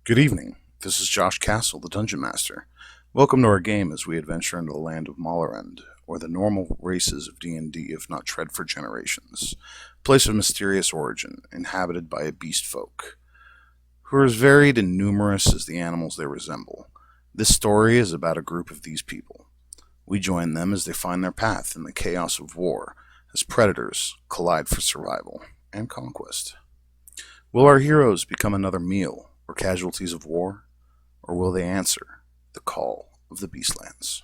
Good evening. This is Josh Castle, the Dungeon Master. Welcome to our game as we adventure into the land of Mallarend, or the normal races of D&D if not tread for generations. A place of mysterious origin, inhabited by a beast folk, who are as varied and numerous as the animals they resemble. This story is about a group of these people. We join them as they find their path in the chaos of war, as predators collide for survival and conquest. Will our heroes become another meal or casualties of war, or will they answer the call of the Beastlands?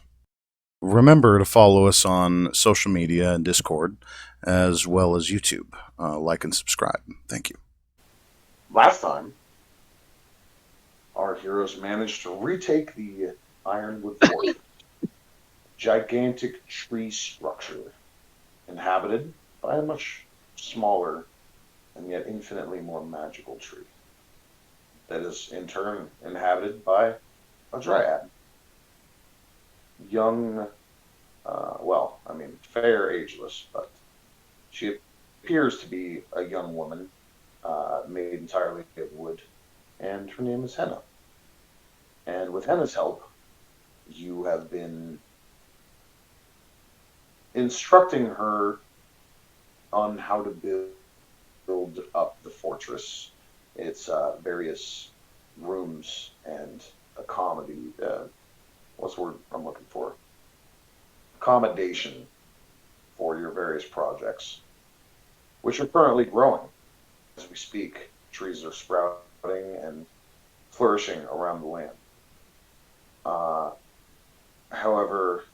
Remember to follow us on social media and Discord, as well as YouTube. Like and subscribe. Thank you. Last time, our heroes managed to retake the Ironwood Fort, gigantic tree structure inhabited by a much smaller and yet infinitely more magical tree that is in turn inhabited by a dryad. Young, fair, ageless, but she appears to be a young woman made entirely of wood, and her name is Henna. And with Henna's help, you have been instructing her on how to build up the fortress, its various rooms and what's the word I'm looking for? Accommodation for your various projects, which are currently growing. As we speak, trees are sprouting and flourishing around the land. Uh, However,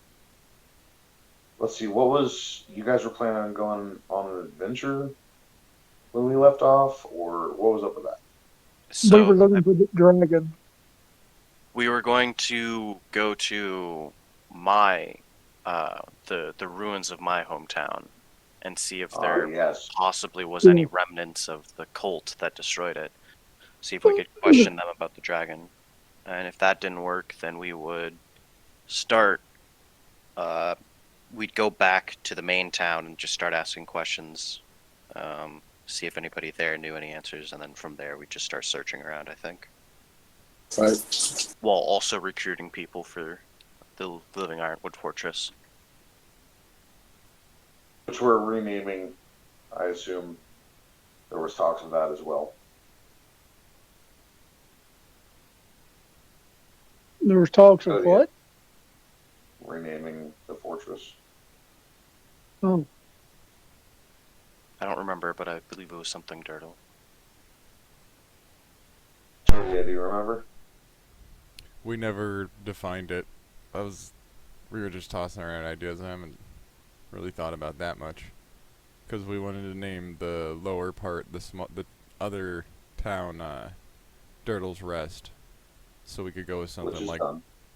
let's see, you guys were planning on going on an adventure when we left off, or what was up with that? We were So looking for the dragon. we were going to go to my the ruins of my hometown and see if there Yes. possibly was any remnants of the cult that destroyed it. See if we could question them about the dragon. And if that didn't work, then we would start we'd go back to the main town and just start asking questions. See if anybody there knew any answers, and then from there we'd just start searching around, I think. Right. While also recruiting people for the Living Ironwood Fortress. Which we're renaming, I assume there was talks of that as well. There was talks of what? Renaming the fortress. Oh, I don't remember, but I believe it was something Dirtle. Yeah, do you remember? We never defined it. We were just tossing around ideas. I haven't really thought about that much. Because we wanted to name the lower part, the other town, Dirtle's Rest. So we could go with something like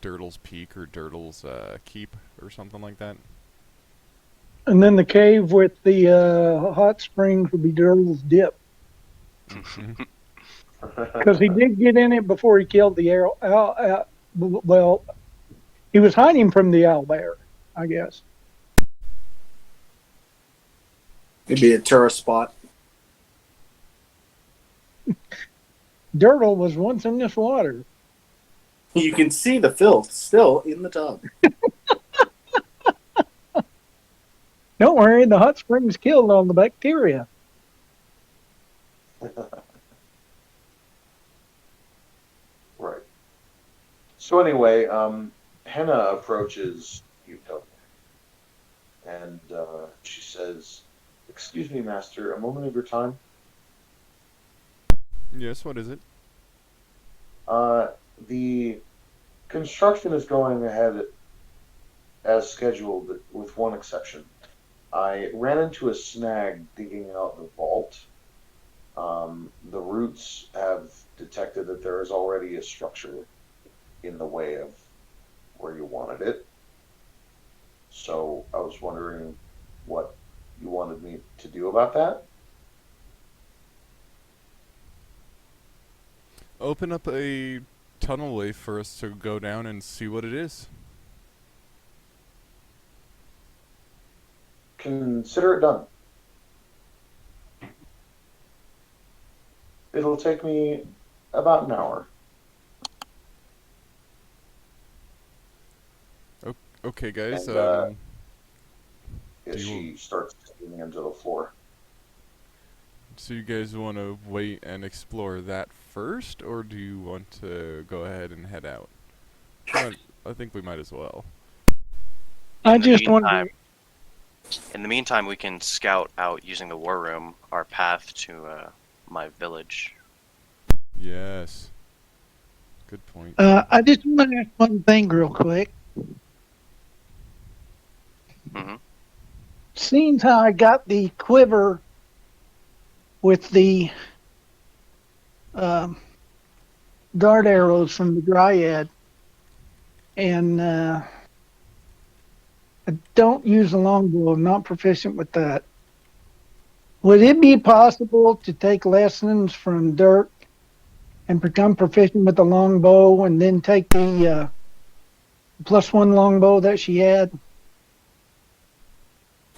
Dirtle's Peak or Dirtle's Keep or something like that. and then the cave with the hot springs would be Dirtle's Dip. Because he did get in it before he killed the owl. Well, he was hiding from the owlbear, I guess. Maybe a tourist spot. Dirtle was once in this water. You can see the filth still in the tub. Don't worry, the hot springs killed all the bacteria. Right. So anyway, Henna approaches Utopia, and she says, "Excuse me, Master, a moment of your time." Yes, what is it? The construction is going ahead as scheduled, with one exception. I ran into a snag digging out the vault. The roots have detected that there is already a structure in the way of where you wanted it. So I was wondering what you wanted me to do about that. Open up a tunnel way for us to go down and see what it is. Consider it done. It'll take me about an hour. Okay, guys. And Do she you, starts skimming into the floor. so you guys want to wait and explore that first, or do you want to go ahead and head out? I think we might as well. I In the just meantime, wanted in the meantime, we can scout out using the war room our path to my village. Yes. Good point. I just want to ask one thing real quick. Hmm. Seeing how I got the quiver with the um, dart arrows from the dryad, and I don't use the longbow. I'm not proficient with that. Would it be possible to take lessons from Dirk and become proficient with the longbow, and then take the +1 longbow that she had?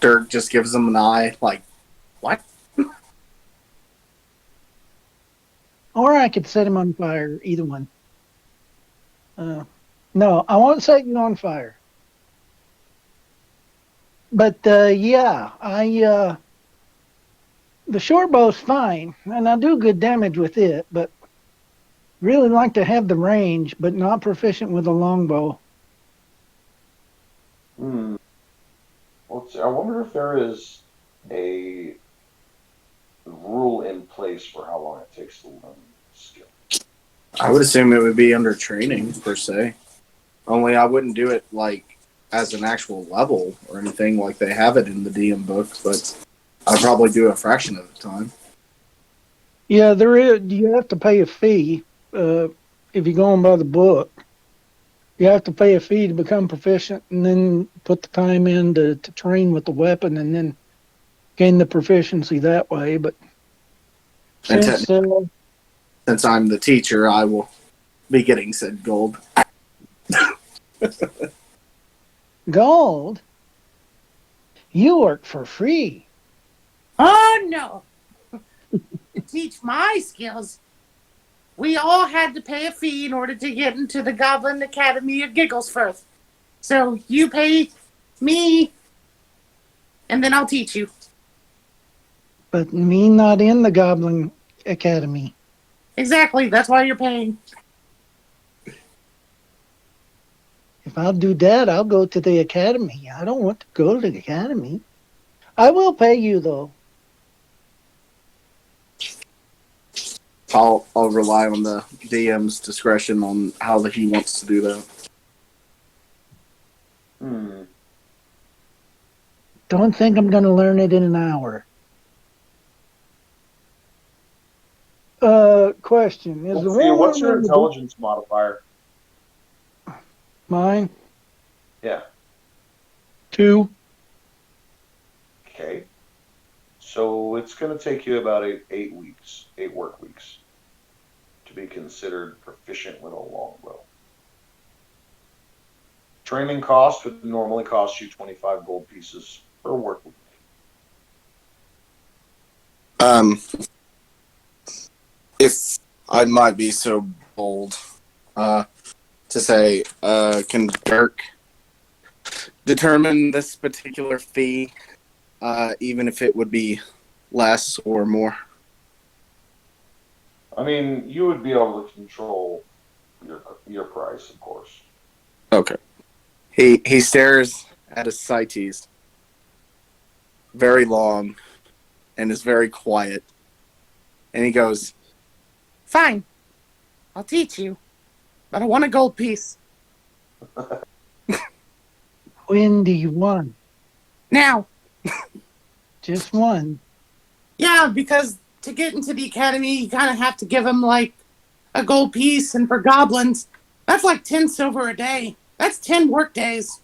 Dirk just gives him an eye, like, what? Or I could set him on fire. Either one. No, I won't set you on fire. But yeah, the short bow's fine, and I do good damage with it. But really like to have the range, but not proficient with the longbow. Hmm. Let's see. I wonder if there is a rule in place for how long it takes to learn the skill. I would assume it would be under training, per se. Only I wouldn't do it, like, as an actual level or anything like they have it in the DM book, but I'd probably do a fraction of the time. Yeah, there is. You have to pay a fee if you're going by the book. You have to pay a fee to become proficient, and then put the time in to train with the weapon, and then gain the proficiency that way. But And since since I'm the teacher, I will be getting said gold. gold, you work for free. Oh no! To teach my skills, we all had to pay a fee in order to get into the Goblin Academy of Giggles first. So you pay me, and then I'll teach you. But me not in the Goblin Academy. Exactly, that's why you're paying. If I'll do that, I'll go to the academy. I don't want to go to the academy. I will pay you though. I'll rely on the DM's discretion on how he wants to do that. Hmm. Don't think I'm going to learn it in an hour. Question. Is the Let's see. war What's room your in the book intelligence modifier? mine? Yeah. 2. Okay. So it's going to take you about 8 work weeks, to be considered proficient with a longbow. Training cost would normally cost you 25 gold pieces per work week. If I might be so bold to say, can Dirk determine this particular fee, even if it would be less or more? I mean, you would be able to control your price, of course. Okay. He stares at his sighties very long and is very quiet. And he goes, Fine, I'll teach you, but I want a gold piece. When do you want? Now, Just one. yeah, because to get into the academy, you kind of have to give them like a gold piece, and for goblins, that's like 10 silver a day. That's 10 work days.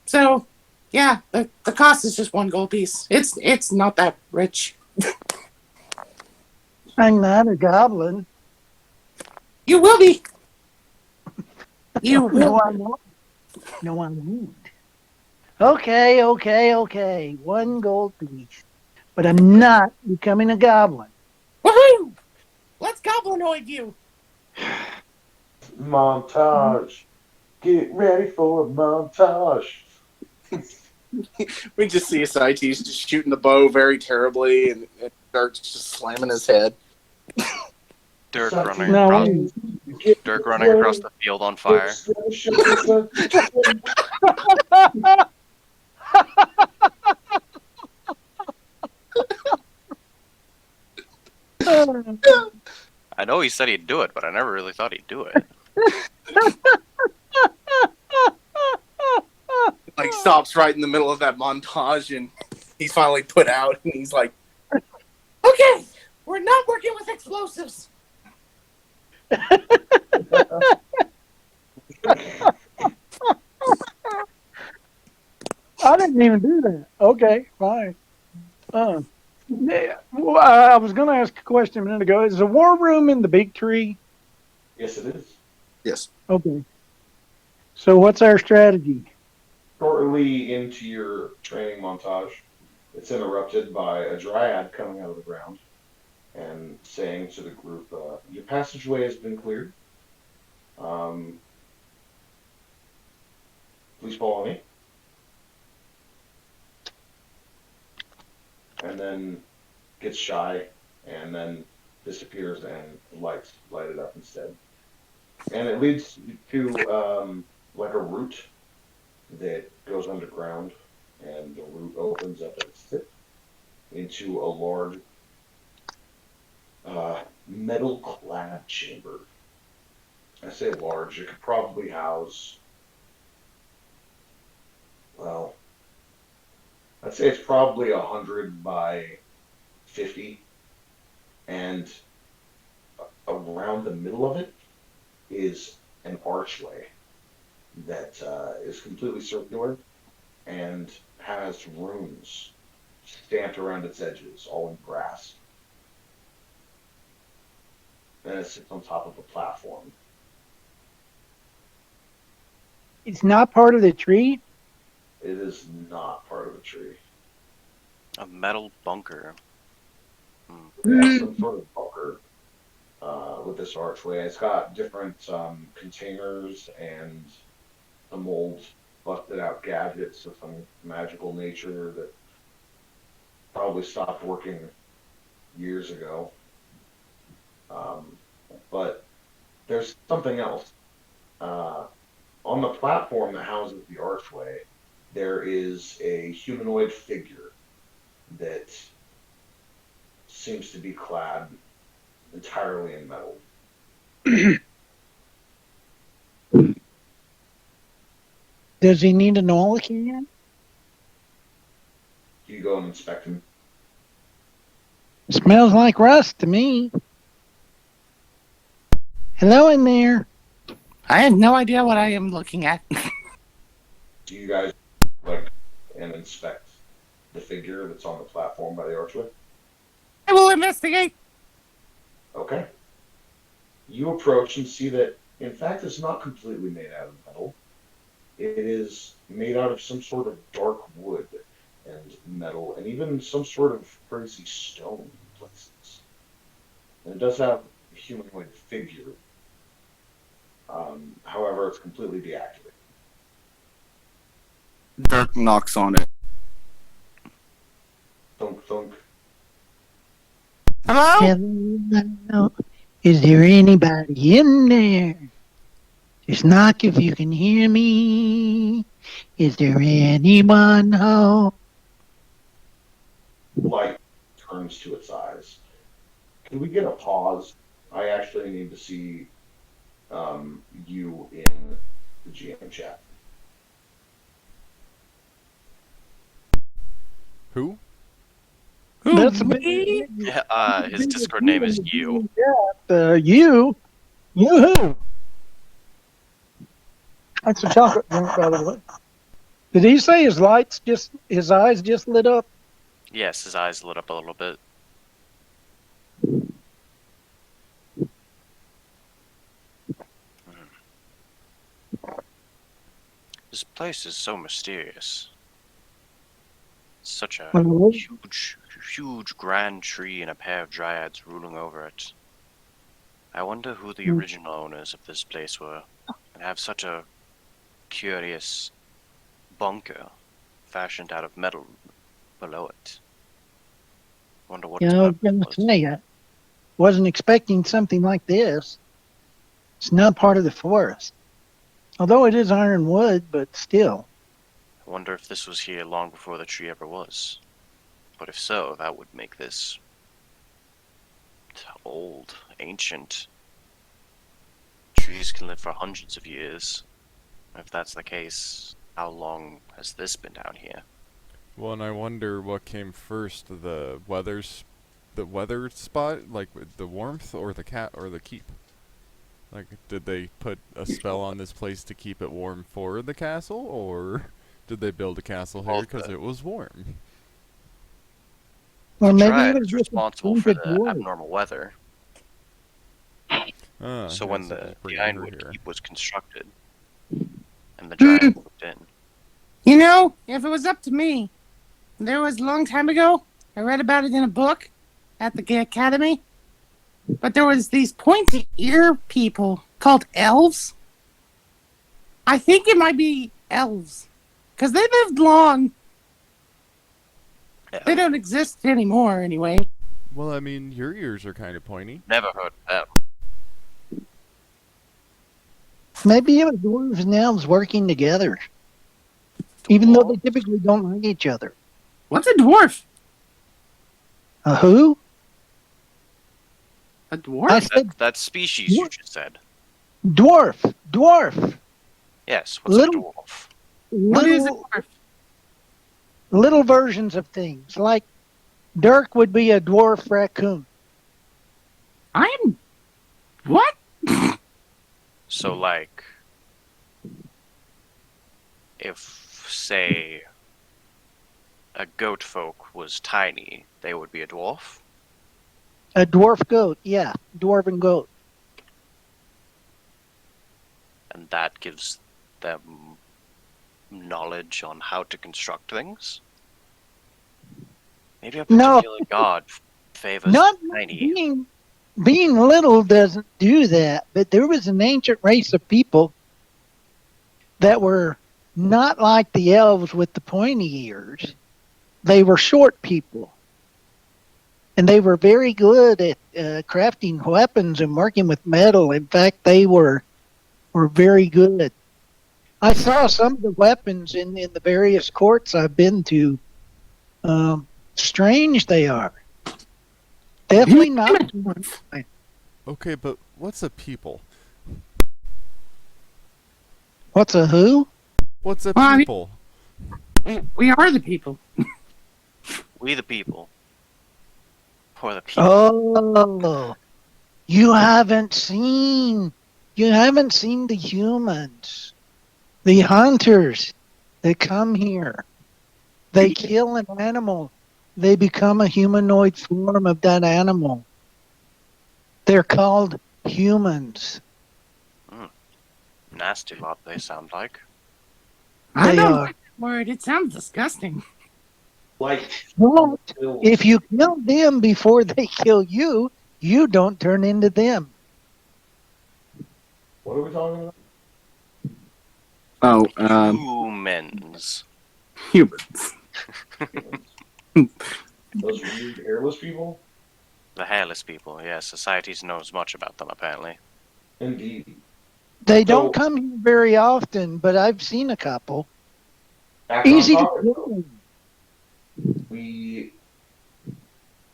So, yeah, the cost is just one gold piece. It's not that rich. I'm not a goblin. You will be. You will. No, I won't. No, I won't. Okay. 1 gold piece. But I'm not becoming a goblin. Woohoo! Let's goblinoid you. Montage. Get ready for a montage. We just see Asaites just shooting the bow very terribly, and Dirk's just slamming his head. Dirk Asaites, running No, across, get Dirk running across the field on fire. I know he said he'd do it, but I never really thought he'd do it. Like stops right in the middle of that montage, and he's finally put out, and he's like, Okay, we're not working with explosives. I didn't even do that. Okay, fine. Yeah, well, I was going to ask a question a minute ago. Is the war room in the big tree? Yes, it is. "Yes." Okay. So what's our strategy? Shortly into your training montage, it's interrupted by a dryad coming out of the ground and saying to the group, your passageway has been cleared. Please follow me. And then gets shy and then disappears and lights light it up instead. And it leads to like a route that goes underground, and the route opens up at its tip into a large metal-clad chamber. I say large; it could probably house, well, I'd say it's probably 100 by 50, and around the middle of it is an archway that is completely circular and has runes stamped around its edges, all in brass. And it sits on top of a platform. It's not part of the tree? It is not part of the tree. A metal bunker. Yeah, some sort of bunker with this archway. It's got different containers and some old busted out gadgets of some magical nature that probably stopped working years ago. But there's something else. On the platform that houses the archway, there is a humanoid figure that seems to be clad entirely in metal. Does he need an oil can? You go and inspect him. Smells like rust to me. Hello in there. I have no idea what I am looking at. Do you guys like and inspect the figure that's on the platform by the archway? I will investigate. Okay. You approach and see that, in fact, it's not completely made out of metal. It is made out of some sort of dark wood and metal, and even some sort of crazy stone in places. And it does have a humanoid figure. However, it's completely deactivated. Dirk knocks on it. Thunk, thunk. Hello? Hello. Is there anybody in there? Just knock if you can hear me. Is there anyone home? Light turns to its eyes. Can we get a pause? I actually need to see you in the GM chat. Who? That's a Me? big. His Discord name is you. You? You who? That's a chocolate drink, by the way. Did he say his eyes just lit up? Yes, his eyes lit up a little bit. This place is so mysterious. Such a Well, huge grand tree and a pair of dryads ruling over it. I wonder who the Hmm. original owners of this place were, and have such a curious bunker fashioned out of metal below it. Wonder what You know, I was purpose going it to was. say, I wasn't expecting something like this. It's not part of the forest. Although it is ironwood, but still. I wonder if this was here long before the tree ever was. But if so, that would make this old, ancient. Trees can live for hundreds of years. If that's the case, how long has this been down here? Well, and I wonder what came first, the weather spot, like with the warmth, or the cat, or the keep. Like, did they put a spell on this place to keep it warm for the castle, or did they build a castle here because it was warm? Well, The maybe triad it was is just a responsible for bunch of the dwarves. abnormal weather. So Yeah, when so the just bringing her Ironwood here. Keep was constructed, and the Dryad moved in, You know, if it was up to me, there was a long time ago, I read about it in a book at the academy, but there was these pointy ear people called elves. I think it might be elves, because they lived long. They don't exist anymore, anyway. Well, I mean, your ears are kind of pointy. never heard of them. Maybe it was dwarves and elves working together, even though they typically don't like each other. What's a dwarf? A who? A dwarf? I said That species you just said. dwarf. Dwarf. Yes, what's Little- a dwarf? What is a Little, dwarf? little versions of things. Like Dirk would be a dwarf raccoon. I'm. What? So, like, if, say, a goat folk was tiny, they would be a dwarf? A dwarf goat. Yeah, dwarven goat. And that gives them knowledge on how to construct things? Maybe a No. particular god favors Not the tiny. being little doesn't do that, but there was an ancient race of people that were not like the elves with the pointy ears. They were short people. And they were very good at crafting weapons and working with metal. In fact, they were very good. I saw some of the weapons in the various courts I've been to. Strange they are. Definitely not. Okay, but what's a people? What's a who? What's a Well, I mean- people? We are the people. We the people. Or the people. Oh, you haven't seen the humans, the hunters that come here. They kill an animal. They become a humanoid form of that animal. They're called humans. Nasty lot they sound like. I They don't are. like that word. It sounds disgusting. Like, But bills. if you kill them before they kill you, you don't turn into them. What are we talking about? Oh, Humans. humans. Those weird airless people? The hairless people, yes. Societies knows much about them, apparently. Indeed. They So- don't come here very often, but I've seen a couple. Back on Easy to topic, kill though. them. We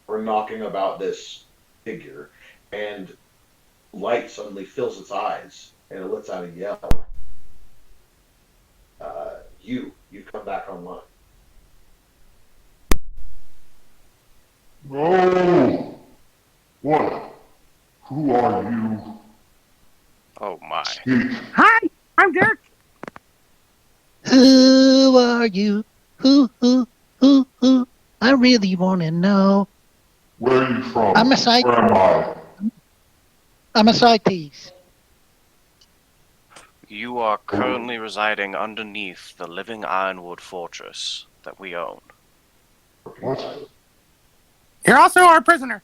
were knocking about this figure, and light suddenly fills its eyes, and it lets out a yell. You come back online. No! What? Who are you? Oh my. Speak. Hi, I'm Dirk. Who are you? Who? I really want to know. Where are you from? I'm a psych- Where am I? I'm a Cytes. You are currently residing underneath the living ironwood fortress that we own. What? You're also our prisoner.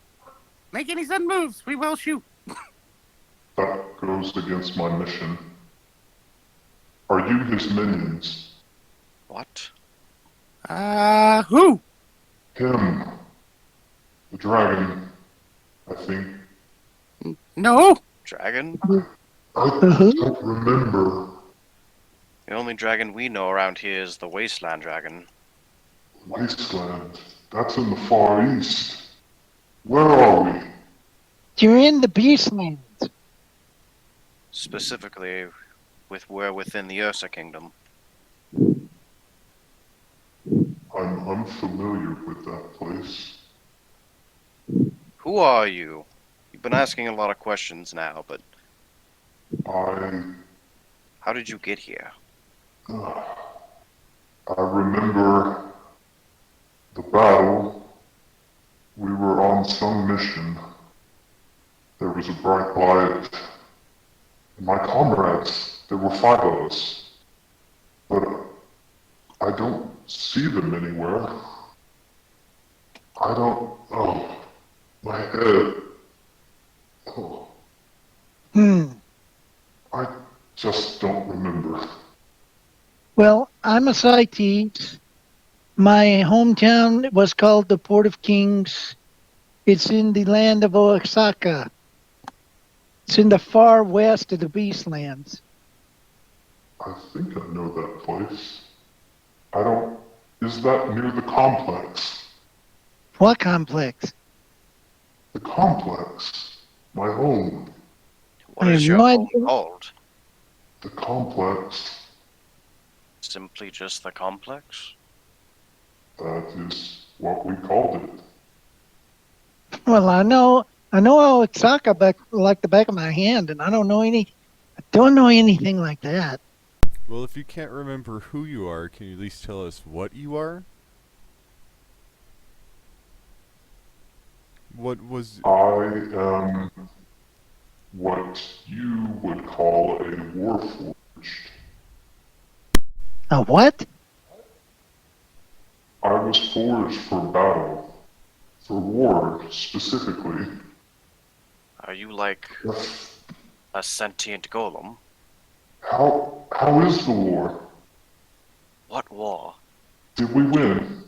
Make any sudden moves, we will shoot. That goes against my mission. Are you his minions? What? Who? Him. The dragon, I think. No. Dragon? I Uh-huh. don't remember. The only dragon we know around here is the Wasteland Dragon. Wasteland. That's in the Far East. Where are we? You're in the Beastlands. Specifically, we're within the Ursa Kingdom. I'm unfamiliar with that place. Who are you? You've been asking a lot of questions now, but I how did you get here? remember the battle. We were on some mission. There was a bright light. My comrades, there were 5 of us. But I don't see them anywhere. I don't. Oh, my head. Oh, I just don't remember. Well, I'm a Scythe. My hometown was called the Port of Kings. It's in the land of Oaxaca. It's in the far west of the Beastlands. I think I know that place. I don't. Is that near the complex? What complex? The complex. My home. What I is have your no home idea. called? The complex. Simply just the complex? That is what we called it. Well, I know Oaxaca like the back of my hand, and I don't know anything like that. Well, if you can't remember who you are, can you at least tell us what you are? What was... I am what you would call a warforged. A what? I was forged for battle. For war, specifically. Are you like a sentient golem? How is the war? What war? Did we win?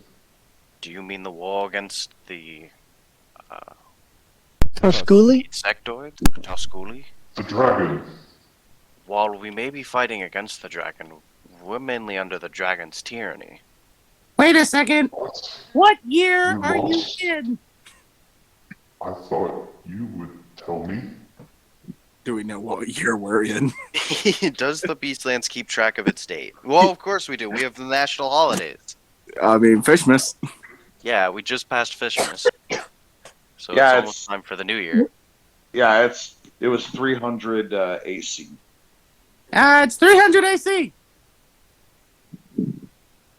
Do you mean the war against the Tusculi? insectoid? Tusculi? The dragon. While we may be fighting against the dragon, we're mainly under the dragon's tyranny. Wait a second. What? What year We are you lost. in? I thought you would tell me. Do we know what year we're in? Does the Beastlands keep track of its date? Well, of course we do. We have the national holidays. I mean, Fishmas. Yeah, we just passed Fishmas. So Yeah, it's almost time for the new year. Yeah, it was 300 AC. It's 300 AC.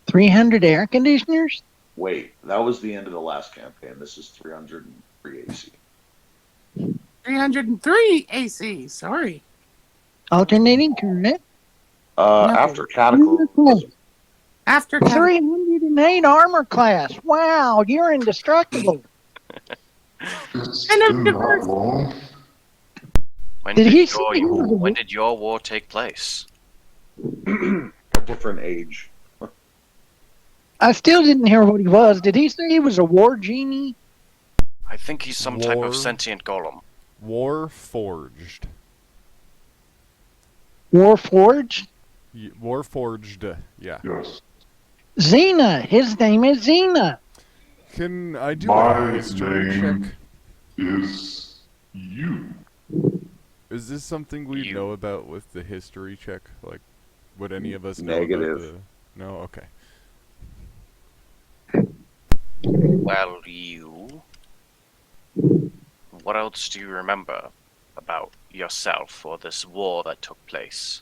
300 air conditioners? Wait, that was the end of the last campaign. This is 303 AC. 303 AC. Sorry. Alternating current? No. After Cataclysm. After 308 armor class. Wow, you're indestructible. It's And of been the that first- long? When Did did, he say he your, was a- when did your war take place? A different age. I still didn't hear what he was. Did he say he was a war genie? I think he's some type War. of sentient golem. War Forged. War forged? War Forged, yeah. Yes. Xena. His name is Xena. Can I do My a history name check? is you. Is this something we You. know about with the history check? Like, would any of us know Negative. about the... No? Okay. Well, you. What else do you remember about yourself or this war that took place?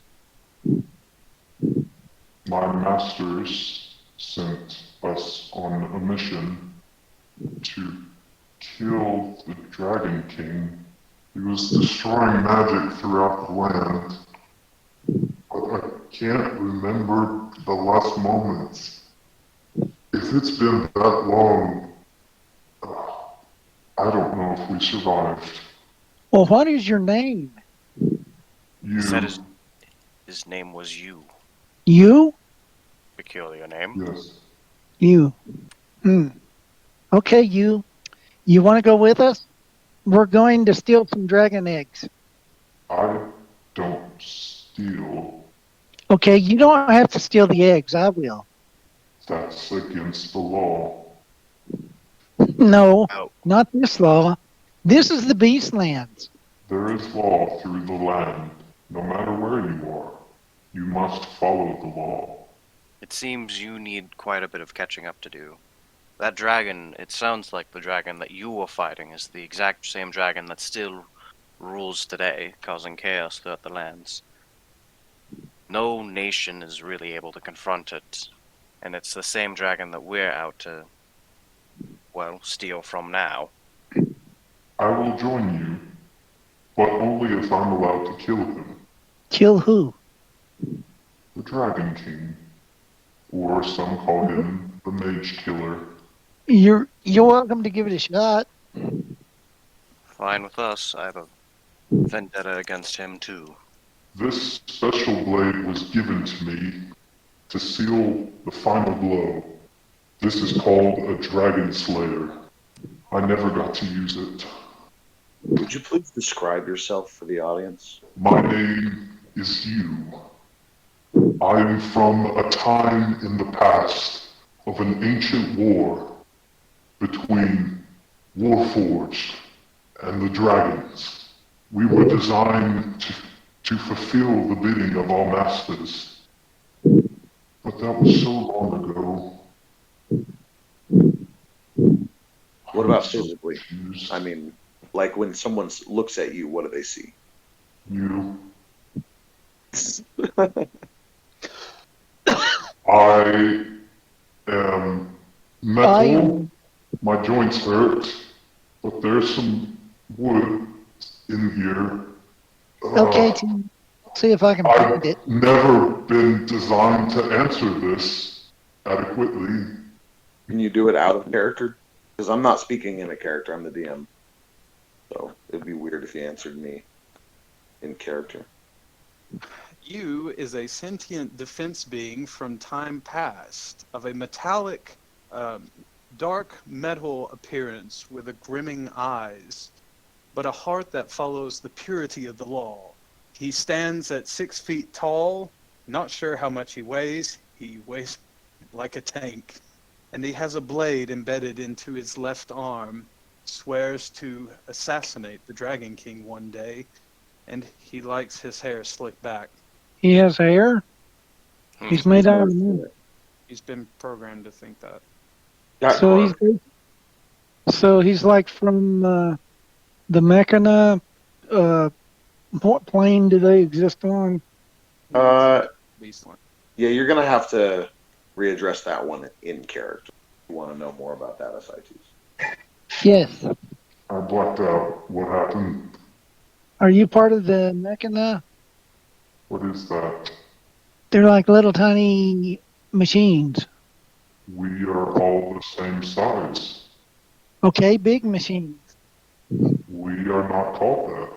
My masters sent us on a mission to kill the Dragon King. He was destroying magic throughout the land. But I can't remember the last moments. If it's been that long, I don't know if we survived. Well, what is your name? You, He said his name was you. You? Peculiar name. Yes, You. Hmm. Okay, you. You want to go with us? We're going to steal some dragon eggs. I don't steal. Okay, you don't have to steal the eggs. I will. That's against the law. No, Oh, not this law. This is the Beastlands. There is law through the land, no matter where you are. You must follow the law. it seems you need quite a bit of catching up to do. That dragon, it sounds like the dragon that you were fighting is the exact same dragon that still rules today, causing chaos throughout the lands. No nation is really able to confront it, and it's the same dragon that we're out to, well, steal from now. I will join you, but only if I'm allowed to kill him, Kill who? the Dragon King. Or some call him the Mage Killer. You're welcome to give it a shot. Fine with us. I have a vendetta against him too. This special blade was given to me to seal the final blow. This is called a Dragon Slayer. I never got to use it. Would you please describe yourself for the audience? My name is you. I am from a time in the past of an ancient war between Warforged and the dragons. We were designed to fulfill the bidding of our masters. But that was so long ago. What about I'm so physically? confused. I mean, like when someone looks at you, what do they see? You. I am metal. My joints hurt, but there's some wood in here. Okay, Tim. See if I can find it. I've never been designed to answer this adequately. Can you do it out of character? Because I'm not speaking in a character, I'm the DM. So it'd be weird if you answered me in character. You is a sentient defense being from time past, of a metallic, dark metal appearance with a grimming eyes, but a heart that follows the purity of the law. He stands at 6 feet tall, not sure how much he weighs. He weighs like a tank. And he has a blade embedded into his left arm, swears to assassinate the Dragon King one day, and he likes his hair slicked back. He has hair. He's made out of metal. He's been programmed to think that. Got So Clark. he's like from the Mechana. What plane do they exist on? Beastland. Yeah, you're gonna have to readdress that one in character. You want to know more about that SITs. Yes. I blacked out. What happened? Are you part of the Mechana? What is that? They're like little tiny machines. We are all the same size. Okay, big machines. We are not called that.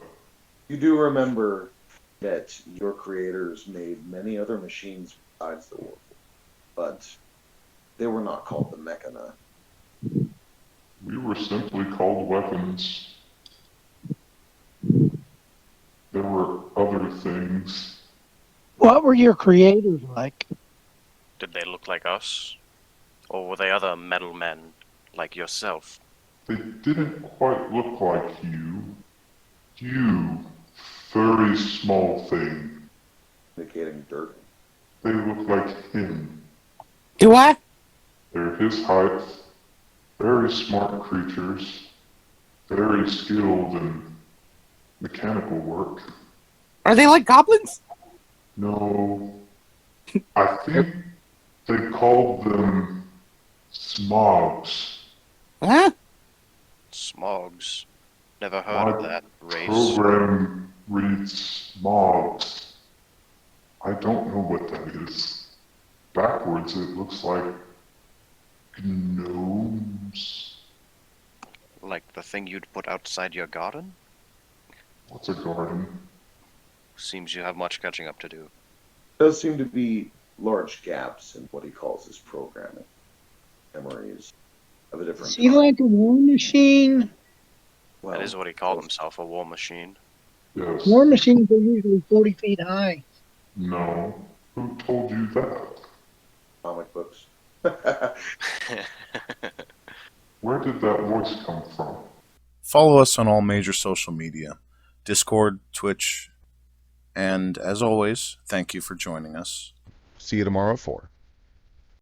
You do remember that your creators made many other machines besides the Warforged, but they were not called the Mechana. We were simply called weapons. There were other things. What were your creators like? Did they look like us? Or were they other metal men like yourself? They didn't quite look like you. You, very small thing. Indicating dirt. They look like him. Do what? They're his height. Very smart creatures. Very skilled in mechanical work. Are they like goblins? No, I think they called them smogs. Huh? Smogs. Never heard of My that race. program reads smogs. I don't know what that is. Backwards, it looks like gnomes. Like the thing you'd put outside your garden? What's a garden? Seems you have much catching up to do. Does seem to be large gaps in what he calls his programming. Memories of a different Is he time. like a war machine? Well, That is what he called himself, a war machine. Yes. War machines are usually 40 feet high. No. Who told you that? comic books. Where did that voice come from? Follow us on all major social media, Discord, Twitch, and as always, thank you for joining us. See you tomorrow at 4.